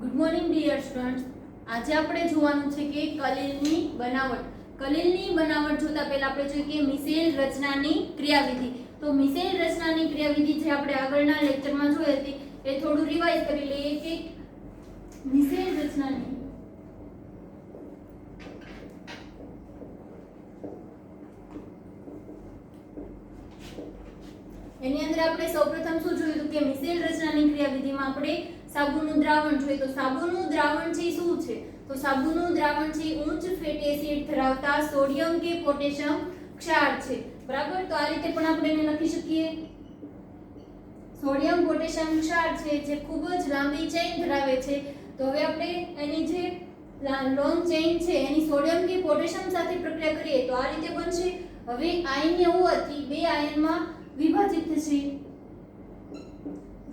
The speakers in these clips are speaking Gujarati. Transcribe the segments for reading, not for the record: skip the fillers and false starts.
Good morning dear students. આજે આપણે જોવાનું છે કે કલીલની બનાવટ. કલીલની બનાવટ જોતા પહેલા આપણે જોઈએ કે મિસેલ રચનાની ક્રિયાવિધિ. તો મિસેલ રચનાની ક્રિયાવિધિ જે આપણે આગળના લેક્ચરમાં જોઈ હતી એ થોડું રિવાઇઝ કરી લઈએ કે મિસેલ રચનાની એની અંદર આપણે સૌપ્રથમ શું જોયું હતું કે મિસેલ રચનાની ક્રિયાવિધિમાં આપણે સાબુનું દ્રાવણ જોઈએ. તો સાબુનું દ્રાવણ છે શું છે? તો સાબુનું દ્રાવણ છે ઉચ્ચ ફેટી એસિડ ધરાવતા સોડિયમ કે પોટેશિયમ ક્ષાર છે. બરાબર. તો આ રીતે પણ આપણે એને લખી શકીએ. સોડિયમ પોટેશિયમ ક્ષાર છે જે ખૂબ જ લાંબી ચેઇન ધરાવે છે. તો હવે આપણે એની જે લોંગ ચેઇન છે એની સોડિયમ કે પોટેશિયમ સાથે પ્રક્રિયા કરીએ તો આ રીતે બનશે. હવે આયનીય હોવાથી બે આયનમાં વિભાજિત થશે,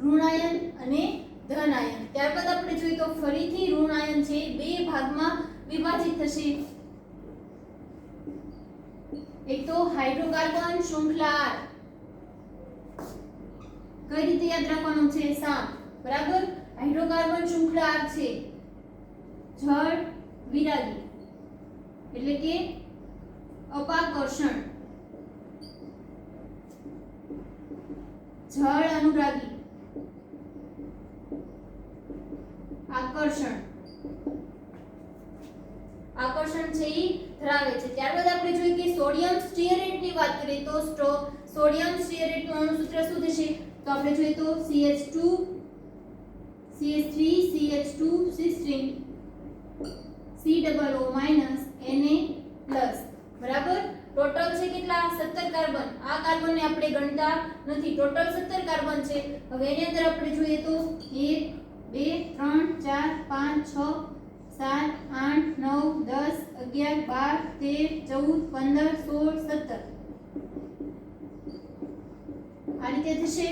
ઋણ આયન અને ધન આયન. ત્યારબાદ આપણે જોઈએ તો ફરીથી ઋણ આયન છે બે ભાગમાં વિભાજિત થશે. એક તો હાઇડ્રોકાર્બન શૃંખલા R. કઈ રીતે યાદ રાખવાનું છે? સામ. બરાબર. હાઇડ્રોકાર્બન શૃંખલા R છે જળ વિરાગી એટલે કે અપાકર્ષણ, જળ અનુરાગી, આકર્ષણ. આકર્ષણ છે ઈ ધરાવે છે. ત્યારબાદ આપણે જોઈએ કે સોડિયમ સ્ટીઅરેટ ની વાત કરીએ તો સોડિયમ સ્ટીઅરેટ નું અણુસૂત્ર શું થશે? તો આપણે જોઈએ તો CH2 CH3 CH2 cysteine COO Na+. બરાબર. ટોટલ છે કેટલા? 17 કાર્બન. આ કાર્બનને આપણે ગણતા નથી. ટોટલ 17 કાર્બન છે. હવે એની અંદર આપણે જોઈએ તો 1 2 3 4 5 6 7 8 9 10 11 12 13 14 15 16 17 આ રીતે થશે.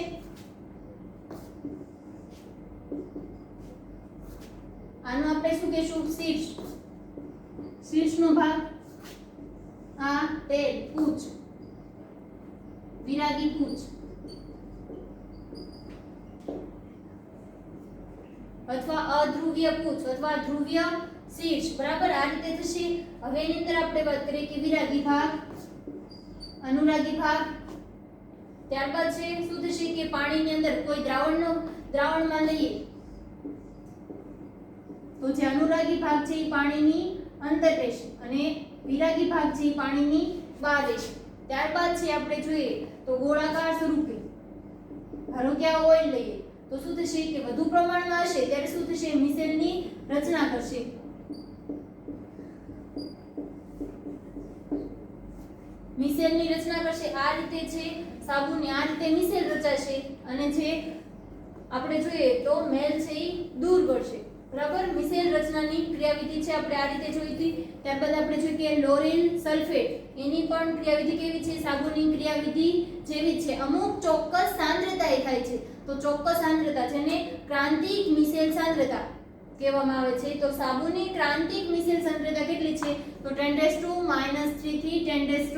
આનું આપણે શું કહેશું? શીર્ષનો ભાગ, આ તેલ પૂંછ, વિરાગી પૂંછ અથવા અધ્રુવીય પૂંછ અથવા ધ્રુવીય શીર્ષ. બરાબર. આ રીતે થશે. હવે એની અંદર આપણે વાત કરીએ કે વિરાગી ભાગ, અનુરાગી ભાગ. ત્યારબાદ છે શું થશે કે પાણીની અંદર કોઈ દ્રાવણમાં લઈએ તો જે અનુરાગી ભાગ છે એ પાણીની અંદર રહેશે અને વિરાગી ભાગ છે એ પાણીની બહાર રહેશે. ત્યારબાદ છે આપણે જોઈએ તો ગોળાકાર સ્વરૂપે ધારો કે આ ઓઇલ લઈએ તો શું થશે કે વધુ પ્રમાણમાં હશે ત્યારે શું થશે? મિસેલની રચના કરશે. મિસેલની રચના કરશે. આ રીતે છે સાબુની આ રીતે મિસેલ રચાશે અને જે આપણે જોઈએ તો મેલ છે એ દૂર કરશે. બરાબર. મિસેલ રચનાની ક્રિયાવિધિ છે આપણે આ રીતે જોઈ હતી. ત્યારબાદ આપણે જોઈએ કે લોરેલ સલ્ફેટ એની પણ ક્રિયાવિધિ કેવી છે? સાબુની ક્રિયાવિધિ જેવી છે. અમુક ચોક્કસ સાંદ્રતાએ થાય છે. તો ચોક્કસ સાંદ્રતા જેને ક્રાંતિક મિસેલ સાંદ્રતા કહેવામાં આવે છે. તો સાબુની ક્રાંતિક મિસેલ સાંદ્રતા કેટલી છે? તો 10⁻³ થી 10⁻⁴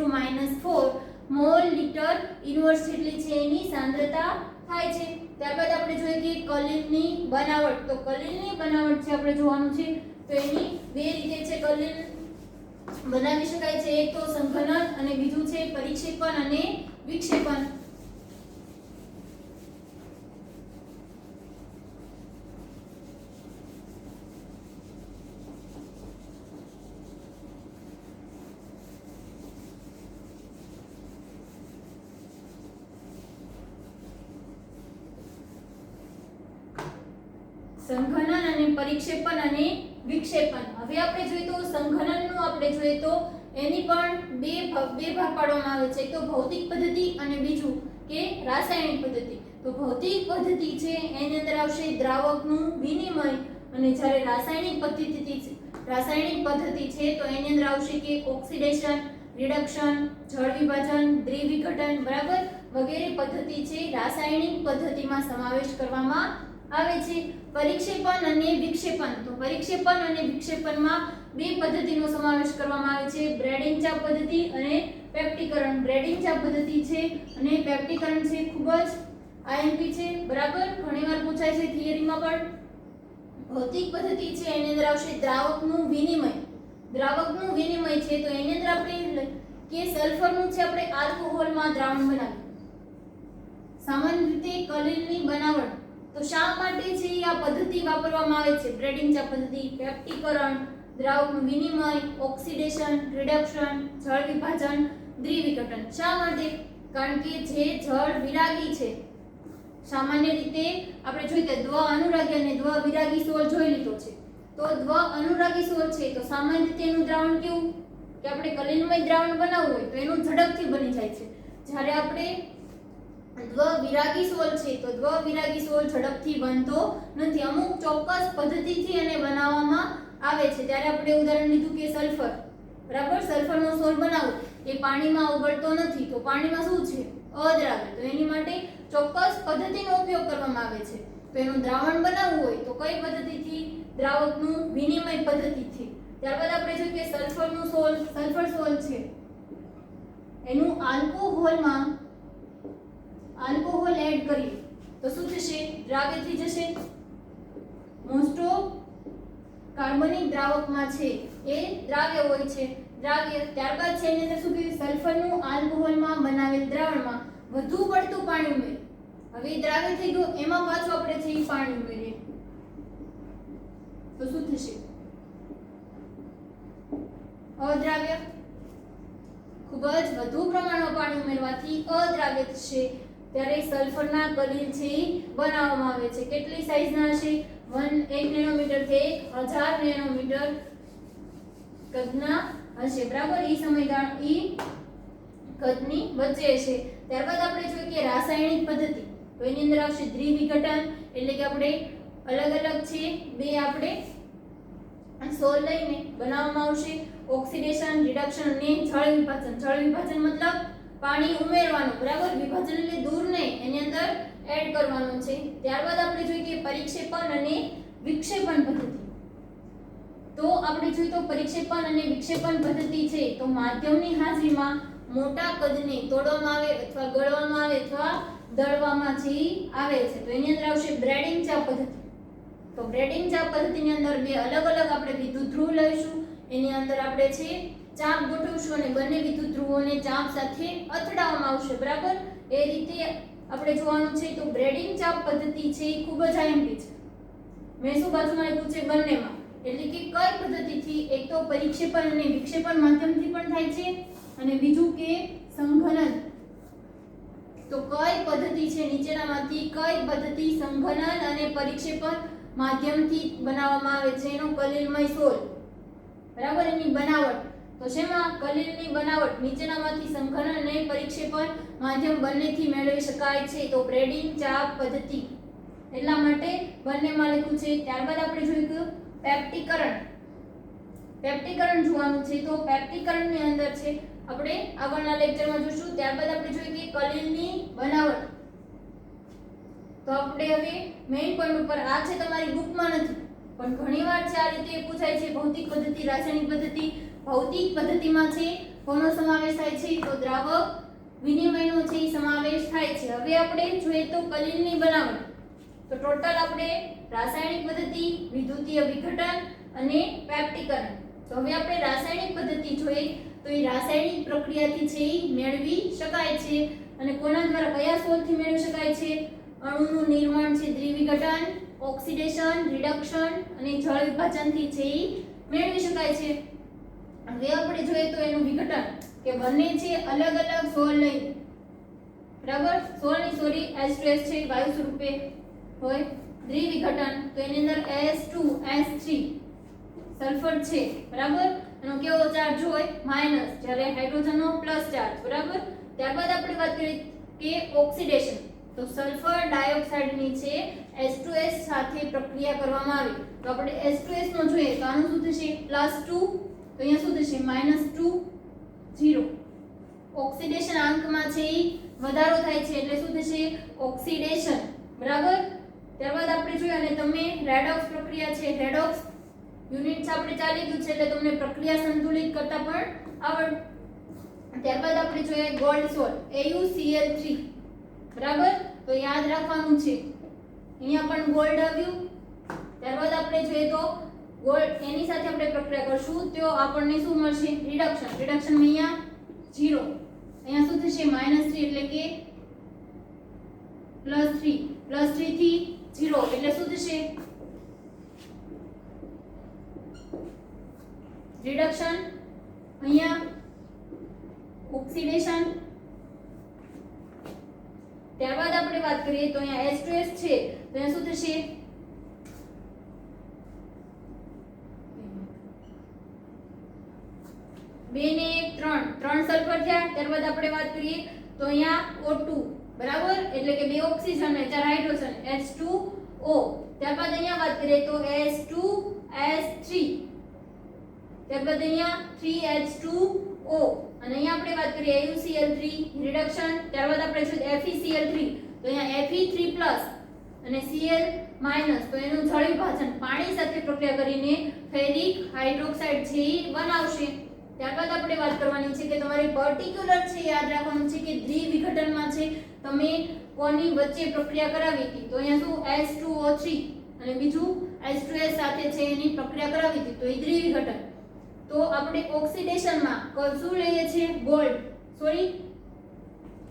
મોલ લિટર ઇન્વર્સ જેટલી છે એની સાંદ્રતા થાય છે. ત્યારબાદ આપણે જોઈએ કે કલીલની બનાવટ. તો કલીલની બનાવટ છે આપણે જોવાનું છે. તો એની બે રીતે છે કલીલ બનાવી શકાય છે. એક તો સંઘનન અને બીજું છે પરિક્ષેપણ અને વિક્ષેપણ. સંઘનન અને પરિક્ષેપણ અને વિક્ષેપણ. હવે આપણે જોઈએ તો સંઘનનનું આપણે જોઈએ તો એની પણ બે ભાગ પાડવામાં આવે છે. એક તો ભૌતિક પદ્ધતિ અને બીજું કે રાસાયણિક પદ્ધતિ. તો ભૌતિક પદ્ધતિ છે એની અંદર આવશે દ્રાવકનું વિનિમય અને જ્યારે રાસાયણિક પદ્ધતિ છે તો એની અંદર આવશે કે ઓક્સિડેશન, રિડક્શન, જળ વિભાજન, દ્વિવિઘટન. બરાબર. વગેરે પદ્ધતિ છે રાસાયણિક પદ્ધતિમાં સમાવેશ કરવામાં આવે છે. પરિક્ષેપણ અને વિક્ષેપણ. તો પરિક્ષેપણ અને વિક્ષેપણમાં બે પદ્ધતિનો સમાવેશ કરવામાં આવે છે. બ્રેડિંગ ચાપ પદ્ધતિ અને પેપ્ટીકરણ. બ્રેડિંગ ચાપ પદ્ધતિ છે અને પેપ્ટીકરણ છે ખૂબ જ IMP છે. બરાબર. ઘણીવાર પૂછાય છે થિયરીમાં પણ. ભૌતિક પદ્ધતિ છે એની અંદર આવશે દ્રાવકનું વિનિમય. દ્રાવકનું વિનિમય છે તો એની અંદર આપણે કે સલ્ફરનું છે આપણે આલ્કોહોલમાં દ્રાવણ બનાવ્યું. સામાન્ય રીતે કલીલની બનાવટ તો શા માટે છે આ પદ્ધતિ વાપરવામાં આવે છે? બ્રેડિંગ ચા પદ્ધતિ, પેપ્ટીકરણ, દ્રાવકનું વિનિમય, ઓક્સિડેશન, રિડક્શન, જળ વિભાજન, દ્વિવિઘટન. શા માટે? કારણ કે જે જળ વિરાગી છે, સામાન્ય રીતે આપણે જોઈએ કે દ્વ અનુરાગી અને દ્વ વિરાગી સોલ જોઈ લીધો છે. તો દ્વ અનુરાગી સોલ છે તો સામાન્ય રીતે એનું દ્રાવણ કેવું કે આપણે કલીલમય દ્રાવણ બનાવવું હોય તો એનું ઝડપથી બની જાય છે. જ્યારે આપણે દ્વ વિરાગી સોલ છે તો દ્વ વિરાગી સોલ ઝડપથી બનતો નથી. અમુક ચોક્કસ પદ્ધતિથી એને બનાવવામાં આવે છે. ત્યારે આપણે ઉદાહરણ લીધું કે સલ્ફર, બરાબર, સલ્ફરનો સોલ બનાવો એ પાણીમાં ઓગળતો નથી તો પાણીમાં શું છે? અદ્રાવ્ય. તો એની માટે ચોક્કસ પદ્ધતિનો ઉપયોગ કરવામાં આવે છે. તો એનું દ્રાવણ બનાવવું હોય તો કઈ પદ્ધતિથી? દ્રાવકનું વિનિમય પદ્ધતિથી. ત્યારબાદ આપણે જોઈએ કે સલ્ફરનું સોલ, સલ્ફર સોલ છે એનું આલ્કોહોલ એડ કરીએ તો શું થશે? દ્રાવ્ય થઈ જશે. મોસ્ટ ઓફ કાર્બનિક દ્રાવકમાં છે એ દ્રાવ્ય હોય છે. દ્રાવ્ય ત્યારબાદ છે એની અંદર શું કીધું? સલ્ફરનું આલ્કોહોલમાં બનાવેલ દ્રાવણમાં વધુ પડતું પાણી ઉમેરે. હવે દ્રાવ્ય થઈ ગયું એમાં પાછું આપણે છે પાણી ઉમેરીએ તો શું થશે? અદ્રાવ્ય. ખૂબ જ વધુ પ્રમાણમાં પાણી ઉમેરવાથી અદ્રાવ્ય થશે. ત્યારે સલ્ફરના કલીલ છે બનાવવામાં આવે છે. કેટલી સાઈઝના હશે? 1 નેનોમીટર થી 1000 નેનોમીટર કદના હશે, બરાબર. એ સમયગાળા એ કદની વચ્ચે છે. ત્યારબાદ આપણે જોઈએ કે રાસાયણિક પદ્ધતિ તો એની અંદર આવશે દ્વિવિઘટન, એટલે કે આપણે અલગ અલગ છે બે આપણે સોલ લઈને બનાવવામાં આવશે. ઓક્સિડેશન, રિડક્શન અને જળ વિભાજન. જળ વિભાજન મતલબ પાણી ઉમેરવાનું, બરાબર. વિભાજન એટલે દૂર નહીં, એની અંદર એડ કરવાનું છે. ત્યારબાદ આપણે જોઈએ કે પરિક્ષેપણ અને વિક્ષેપણ પદ્ધતિ. તો આપણે જોઈએ તો પરિક્ષેપણ અને વિક્ષેપણ પદ્ધતિ છે તો માધ્યમની હાજરીમાં મોટા કદને તોડવામાં આવે અથવા ગળવામાં આવે અથવા દળવામાં છે આવે છે તો એની અંદર આવશે બ્રેડિંગ ચા પદ્ધતિ. તો બ્રેડિંગ ચા પદ્ધતિની અંદર બે અલગ અલગ આપણે વિદ્યુત ધ્રુવ લઈશું. એની અંદર આપણે છે ચાપ ગોઠવશું અને બંને વિદ્યુત ધ્રુવોને ચાપ સાથે અથડાવવામાં આવશે, બરાબર. એ રીતે આપણે જોવાનું છે. તો બ્રેડિંગ ચાપ પદ્ધતિ છે એ ખૂબ જ આઈએમપી છે. મેં શું બાજુમાં લખ્યું છે? બંનેમાં. એટલે કે કઈ પદ્ધતિથી? એક તો પરિક્ષેપણ અને વિક્ષેપણ માધ્યમથી પણ થાય છે અને બીજું કે સંઘનન. તો કઈ પદ્ધતિ છે નીચેનામાંથી કઈ પદ્ધતિ સંઘનન અને પરિક્ષેપણ માધ્યમથી બનાવવામાં આવે છે? એનો કલીલમય સોલ, બરાબર. એની બનાવટ તો શેમાં? કલીલની બનાવટ નીચેનામાંથી સંઘનન અને પરિક્ષેપણ માધ્યમ બંનેથી મેળવી શકાય છે તો બ્રેડિંગ ચાપ પદ્ધતિ. એટલા માટે બંનેમાં લખ્યું છે. ત્યારબાદ આપણે જોયું કે પેપ્ટીકરણ. પેપ્ટીકરણ જોવાનું છે તો પેપ્ટીકરણની અંદર છે આપણે આગળના લેક્ચરમાં જોશું. ત્યારબાદ આપણે જોઈએ કે કલીલની બનાવટ. તો આપણે હવે મેઈન પોઈન્ટ ઉપર આ છે તમારી બુકમાં નથી પણ ઘણીવાર છે આ રીતે પૂછાય છે. ભૌતિક પદ્ધતિ, રાસાયણિક પદ્ધતિ. ભૌતિક પદ્ધતિમાં છે કોનો સમાવેશ થાય છે? તો દ્રાવક વિનિમયનો છે સમાવેશ થાય છે. હવે આપણે જોઈએ તો કલીલની બનાવટ. તો ટોટલ આપણે રાસાયણિક પદ્ધતિ, વિદ્યુતીય વિઘટન અને પેપ્ટીકરણ. તો હવે આપણે રાસાયણિક પદ્ધતિ જોઈએ તો એ રાસાયણિક પ્રક્રિયાથી છે મેળવી શકાય છે. અને કોના દ્વારા, કયા સોલથી મેળવી શકાય છે? અણુનું નિર્માણ છે દ્વિવિઘટન, ઓક્સિડેશન, રિડક્શન અને જળ વિભાજનથી છે મેળવી શકાય છે. હવે આપણે જોઈએ તો એનું વિઘટન કે બંને છે અલગ અલગ સોલ લઈ, બરાબર. સોલની સોરી H2S છે વાયુ સ્વરૂપે હોય. દ્વિવિઘટન તો એની અંદર S2S3 સલ્ફર છે, બરાબર. એનો કેવો ચાર્જ હોય? માઈનસ, જ્યારે હાઇડ્રોજનનો પ્લસ ચાર્જ, બરાબર. ત્યારબાદ આપણે વાત કરીએ કે ઓક્સિડેશન. તો સલ્ફર ડાયોક્સાઇડની છે H2S સાથે પ્રક્રિયા કરવામાં આવી તો આપણે H2S નો જોઈએ તો આનું શું થશે? +2 તો અહીંયા શું થશે? -2 0. ઓક્સિડેશન આંકમાં છે વધારો થાય છે એટલે શું થશે? ઓક્સિડેશન, બરાબર. ત્યારબાદ આપણે જોઈએ અને તમે રેડોક્સ પ્રક્રિયા છે, રેડોક્સ યુનિટ આપણે ચાલી ગયું છે એટલે તમને પ્રક્રિયા સંતુલિત કરતા પણ આવડ. ત્યારબાદ આપણે જોઈએ ગોલ્ડ સોલ AuCl3, બરાબર. તો યાદ રાખવાનું છે અહીંયા પણ ગોલ્ડ આવ્યું, ત્યારબાદ આપણે જોઈએ તો ગોલ્ડ એની સાથે આપણે પ્રક્રિયા કરશું તો આપણને શું મળશે રિડક્શન અહીંયા 0 અહીંયા શું થશે -3 એટલે કે +3 થી 0 એટલે શું થશે રિડક્શન અહીંયા ઓક્સિડેશન ત્યારબાદ આપણે વાત કરીએ તો અહીંયા H2S છે તો અહીંયા શું થશે બે ને 3 સલ્ફર થયા ત્યારબાદ આપણે વાત કરીએ તો અહીંયા O2 બરાબર એટલે કે બે ઓક્સિજન અને 4 હાઇડ્રોજન H2O ત્યારબાદ અહીંયા વાત કરીએ તો H2S3 ત્યારબાદ અહીંયા 3H2O અને અહીંયા આપણે વાત કરીએ AuCl3 રિડક્શન ત્યારબાદ આપણે જોઈએ FeCl3 તો અહીંયા Fe3+ અને Cl- તો એનું જળ વિભાજન પાણી સાથે પ્રક્રિયા કરીને ફેરિક હાઇડ્રોક્સાઇડ છે એ બનાવશે ત્યારબાદ આપણે વાત કરવાની છે કે તમારે પર્ટિક્યુલર છે યાદ રાખવાનું છે કે દ્વિવિઘટનમાં છે તમે કોની વચ્ચે પ્રક્રિયા કરાવી હતી તો અહીંયા શું H2O3 અને બીજું H2S સાથે છે એની પ્રક્રિયા કરાવી હતી તો એ દ્વિવિઘટન તો આપણે ઓક્સિડેશનમાં શું લઈએ છીએ ગોલ્ડ સોરી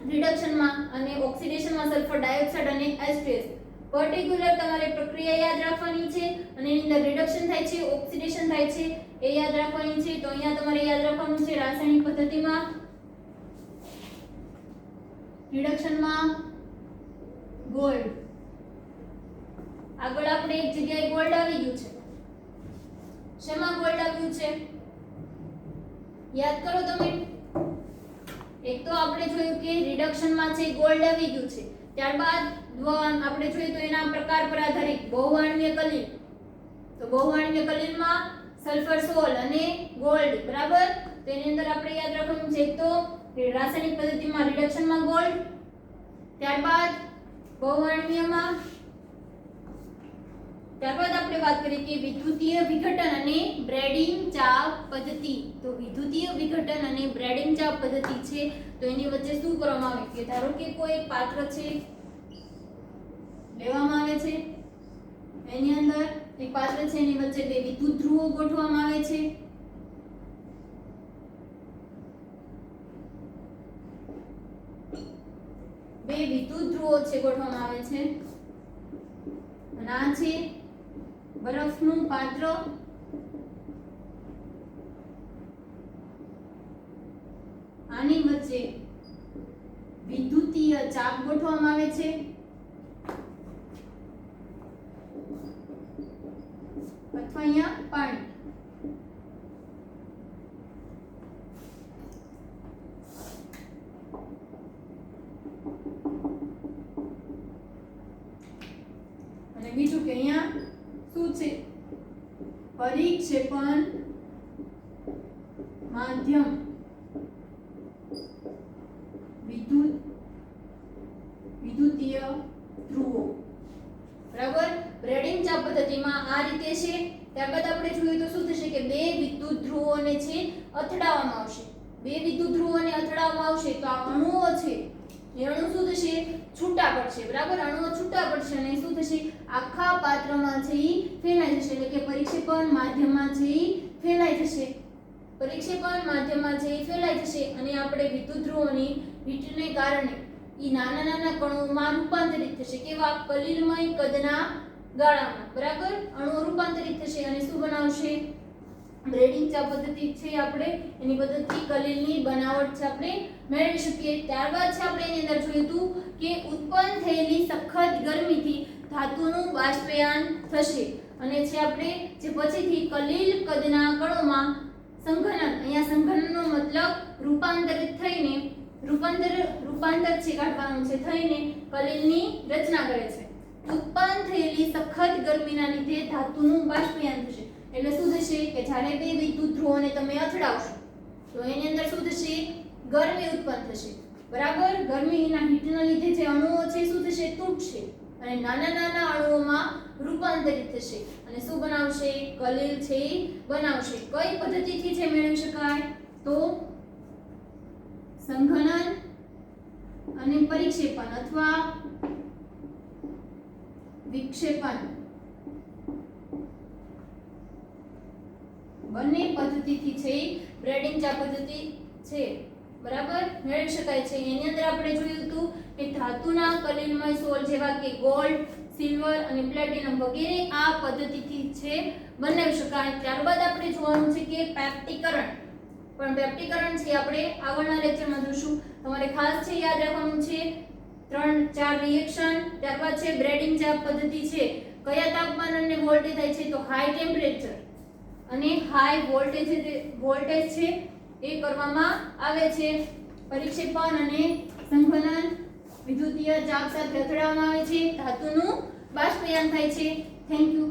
રિડક્શનમાં અને ઓક્સિડેશનમાં સલ્ફર ડાયોક્સાઇડ અને H2S પર્ટિક્યુલર તમારે પ્રક્રિયા યાદ રાખવાની છે અને એની અંદર રિડક્શન થાય છે ઓક્સિડેશન થાય છે એ યાદ રાખવાની છે તો અહીંયા તમારે યાદ રાખવાનું છે રાસાયણિક પદ્ધતિમાં રિડક્શનમાં ગોલ્ડ આગળ આપણે એક જગ્યાએ ગોલ્ડ આવી ગયું છે શેમાં ગોલ્ડ આવ્યું છે યાદ કરો તમે એક તો આપણે જોયું કે રિડક્શનમાં છે ગોલ્ડ આવી ગયું છે ત્યારબાદ આપણે જોઈએ તો એના પ્રકાર પર આધારિત બહુઆણ્વીય કલિલ તો બહુઆણ્વીય કલિલમાં સલ્ફર સોલ અને ગોલ્ડ બરાબર તો એની અંદર આપણે યાદ રાખવાનું છે તો રાસાયણિક પદ્ધતિમાં રિડક્શનમાં ગોલ્ડ ત્યારબાદ બહુઆણ્વીયમાં ત્યારબાદ આપણે વાત કરીએ કે વિદ્યુતીય વિઘટન અને બ્રેડિંગ ચાપ પદ્ધતિ તો વિદ્યુતીય વિઘટન અને બ્રેડિંગ ચાપ પદ્ધતિ છે તો એની વચ્ચે શું કરવામાં આવે કે ધારો કે કોઈ પાત્ર છે લેવામાં આવે છે એની અંદર એક પાત્ર છે એની વચ્ચે બે વિદ્યુત ધ્રુવો ગોઠવવામાં આવે છે બે વિદ્યુત ધ્રુવો છે ગોઠવવામાં આવે છે અને આ છે બરફનું પાત્ર આની વચ્ચે વિદ્યુતીય ચાપ ગોઠવવામાં આવે છે અથવા અહીંયા પાણી અને બીજું કે અહીંયા શું છે પરિક્ષેપણ માધ્યમ વિદ્યુતીય ધ્રુવો બરાબર બ્રેડિંગ ચાપ પદ્ધતિમાં આ રીતે છે ત્યારબાદ આપણે જોઈએ તો શું થશે કે બે વિદ્યુત ધ્રુવોને છે અથડાવવામાં આવશે બે વિદ્યુત ધ્રુવોને અથડાવવામાં આવશે તો આ અણુઓ છે એ અણુ શું થશે છૂટા પડશે બરાબર અણુઓ છૂટા પડશે અને શું થશે આખા પાત્રમાં છે ઈ ફેલાઈ જશે એટલે કે પરિક્ષેપણ માધ્યમમાં છે ઈ ફેલાઈ જશે પરિક્ષેપણ માધ્યમમાં છે ઈ ફેલાઈ જશે અને આપણે વિદ્યુત ધ્રુવોની હીટને કારણે ઈ નાના નાના કણોમાં રૂપાંતરિત થશે કેવા કલિલમય કદના ગાળામાં બરાબર અણુઓ રૂપાંતરિત થશે અને શું બનાવશે બ્રેડિંગ ચાપ પદ્ધતિ છે આપણે એની પદ્ધતિ કલિલની બનાવટ છે આપણે મેળવી શકીએ ત્યારબાદ છે આપણે એની અંદર જોયું હતું કે ઉત્પન્ન થયેલી સખત ગરમીથી ધાતુનું બાષ્પયાન થશે અને છે આપણે જે પછીથી કલિલ કદના કણોમાં સંઘનન અહીંયા સંઘનનનો મતલબ રૂપાંતરિત થઈને રૂપાંતર છે કાઢવાનું છે થઈને કલિલની રચના કરે છે ઉત્પન્ન થયેલી સખત ગરમીના લીધે ધાતુનું બાષ્પયાન થશે એટલે શું થશે કે જ્યારે બે વિદ્યુત ધ્રુવોને તમે અથડાવશો તો એની અંદર શું થશે ગરમી ઉત્પન્ન થશે બરાબર ગરમીના હીટના લીધે જે અણુઓ છે શું થશે તૂટશે અને નાના નાના અણુઓમાં રૂપાંતરિત થશે અને શું બનાવશે કલિલ છે બનાવશે કઈ પદ્ધતિથી છે મેળવી શકાય તો સંઘનન અને પરિક્ષેપણ અથવા વિક્ષેપણ બંને પદ્ધતિથી છે બ્રેડિંગ ચા પદ્ધતિ છે બરાબર મેળવી શકાય છે. એની અંદર આપણે જોયું હતું કે ધાતુના કલિલમય સોલ જેવા કે ગોલ્ડ, સિલ્વર અને પ્લેટિનમ વગેરે આ પદ્ધતિથી છે બનાવી શકાય. ત્યારબાદ આપણે જોવાનું છે કે પેપ્ટીકરણ. પણ પેપ્ટીકરણ છે આપણે આગળના લેક્ચરમાં જોશું. તમારે ખાસ છે યાદ રાખવાનું છે 3-4 રિએક્શન. ત્યારબાદ છે બ્રેડિંગ ચા પદ્ધતિ છે કયા તાપમાન અને વોલ્ટેજ થાય છે તો હાઈ ટેમ્પરેચર અને હાઈ વોલ્ટેજ છે એ કરવામાં આવે છે. પરિક્ષેપણ અને સંઘનન વિદ્યુતીય ચાપ સાથે અથડાવવામાં આવે છે. ધાતુનું બાષ્પીભવન થાય છે. Thank you.